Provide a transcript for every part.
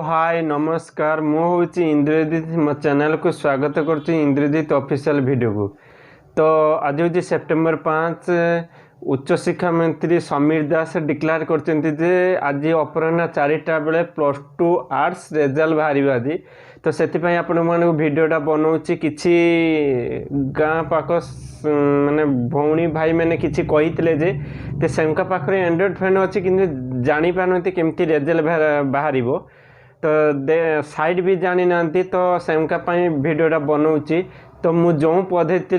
हाय नमस्कार मु हूँ इंद्रजीत मो चैनल को स्वागत करुँच इंद्रजीत ऑफिशियल वीडियो को। तो आज हूँ सेप्टेम्बर 5 उच्च शिक्षा मंत्री समीर दास डिक्लेयर करते आज अपराह 4टा बेले +2 आर्ट्स रिजल्ट बाहर आज। तो से आपण मानक भिडटा बनाऊँगी किसी गाँ पाख माने भौणी भाई मैंने किसी कही जे से पाखे एंड्रॉइड फोन अच्छी कि जानी पारती केमती रिजल्ट बाहर तो साइड भी जानी ना तो सेमका भिडटा बनाऊँगी। तो मु जो पद्धति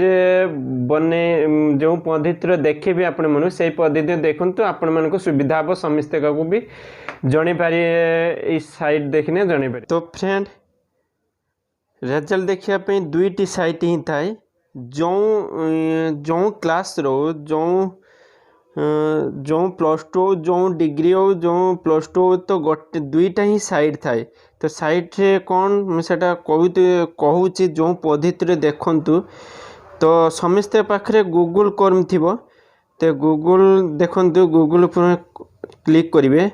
बने जो पद्धति देखी आपण मन से पद्धति देखूँ आपण मन सुविधा हम समस्त को भी जन पारे साइड देखने जन पारे। तो फ्रेंड रिजल्ट देखापी दुईटी साइट ही थाए जो जो क्लास रो जो जो +2 जो डिग्री हो जो +2 तो गोटे दुईटा ही साइड थाए। तो साइड रे कौन मुझे कहूँ जो पद्धति देखु तो समस्ते पाखे गूगल कर्म थी तो गूगल देखु गूगल पर क्लिक करेंगे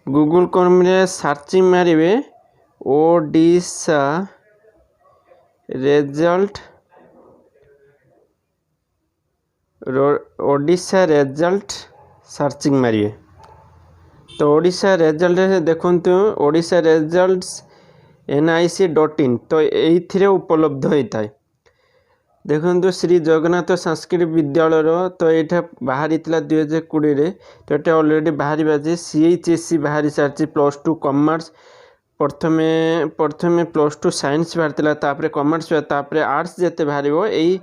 गूगल कर्म रे सर्चिंग मारे Odisha result Odisha result searching मारिए। तो ओडिशा रिजल्ट देखु ओडिशा रिजल्ट nic.in तो ये उपलब्ध होता है। देखो श्री जगन्नाथ संस्कृत विद्यालय तो ये बाहरी 2020 तो ये अलरेडी बाहर बाजे CHSE बाहरी सारी +2 कॉमर्स प्रथमे +2 साइंस बाहर तापर कॉमर्स तापर आर्ट्स जिते बाहर यही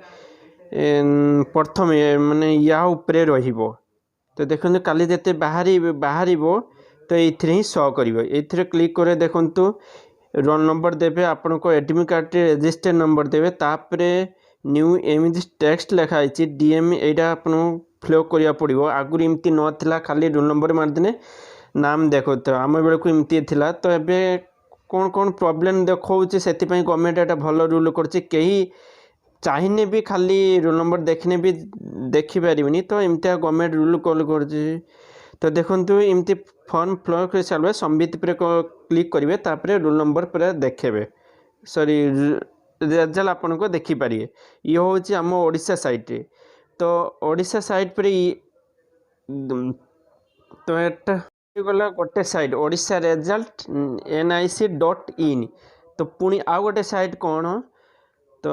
प्रथम माने या उपरे रहिबो। तो देखो काली जिते बाहर तो ये ही शो कर ये क्लिक करे देखु रोल नंबर देवे आपण को एडमिट कार्ड रजिस्टर नंबर देवे तापर न्यू इमेज टेक्स्ट लिखाई DM यहाँ आप फिल करा पड़ो आगुरी एमती नाला खाली रोल नंबर मारदेने नाम देखो तो आम बेलू एमती था। तो ये कौन कौन प्रोब्लेम देखा से गवर्नमेंट यहाँ भल रूल कर चाहिए भी खाली रोल नंबर देखने भी देखिपारे तो एमती गवर्नमेंट रूल कॉल कर। तो देखो एमती फॉर्म फिल कर सारे संबित पर क्लिक करेंगे तापर रोल नंबर पर देखेबे सॉरी रिजल्ट आपन को देखिपारे। ये हूँ आम ओडिशा साइट रे। तो ओडिशा साइट पर तो एटा गला गोटे साइट ओडिशा रिजल्ट nic.in तो पुणी आउ गोटे साइट कौन तो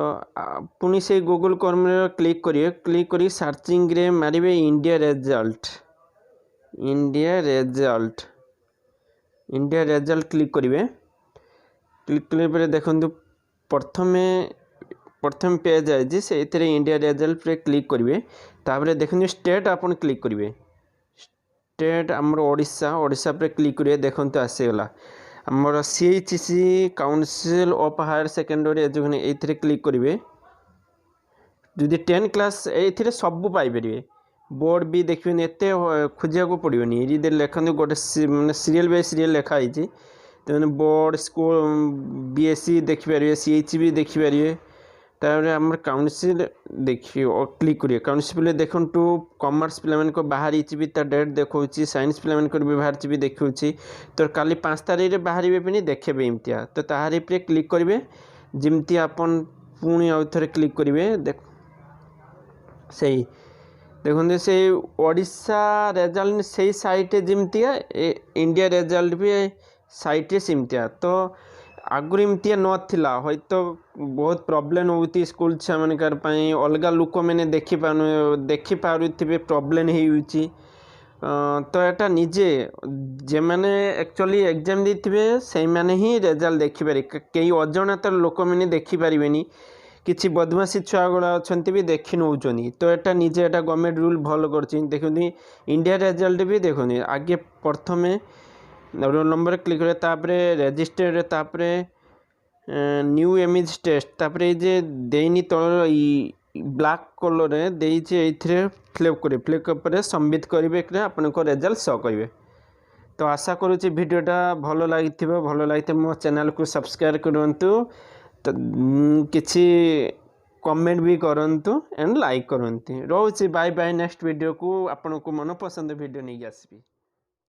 पुणी से गूगल कर्म क्लिक करिए क्लिक करी सर्चिंग रे मारिबे इंडिया रिजल्ट क्लिक करिवे क्लिक कले देखो प्रथम पेज आई से इंडिया रिजल्ट पे क्लिक करिवे तापर देखो स्टेट आपन क्लिक करिवे स्टेट आमर ओडिशा पे क्लिक करिए देखो आसीगला आमर CHSE council of higher secondary education ये क्लिक करेंगे जदि 10 क्लास ये सब पाइपर बोर्ड भी देखिए एत खोजा को पड़ोनी ये लिखते गोटे मैंने सीरियल बाय सीरियल लिखाई तो बोर्ड स्कूल BSc देखिपारे CHE भी देखिपारे तापर आम काउंसिल देखिए और क्लिक करिए काउंसिल देखो कॉमर्स पे बाहर भी डेट देखा साइंस पे भी बाहर भी देखा तो काली 5 तारीख बाहर भी देखे इमतिया तो ताहारी पे क्लिक करेंगे जमती आपन पुणी आउ थे क्लिक करेंगे देख से देखते से ओडिशा रिजल्ट से साइट जमतिया इंडिया रिजल्ट भी साइट सेमतिया। तो आगुरी एमती नाला हयतो तो बहुत प्रोब्लेम होती स्कूल छुआ मान अलग लोक मैंने देखी पारे प्रोब्लेम हो तो यहाँ निजे जे मैंने एक्चुअली एग्जाम देते से मैंने ही रिजल्ट देखिपारे कई अजणत लोक मैंने देखिपारे किसी बदमाशी छुआ गुड़ा अच्छा भी देखी नौ तो यहाँ निजे यहाँ गवर्नमेंट रूल भल कर देखो इंडिया रिजल्ट भी देखो आगे प्रथमे रोल नंबर क्लिक करे तापर रजिस्टर तापर न्यू इमेज टेस्ट तापर ये देनी तल ब्लैक कलर ये फ्लिप करे फ्लिप पर सबमिट करेंगे आपन को रिजल्ट शो करेंगे। तो आशा करुँच भिडटा भल लगी मो चैनल को सब्सक्राइब करूँ तो किसी कमेंट भी करूँ एंड लाइक करूँ रोचे बाय बाय नेक्स्ट वीडियो को आपन को मन पसंद वीडियो नहीं आसबी।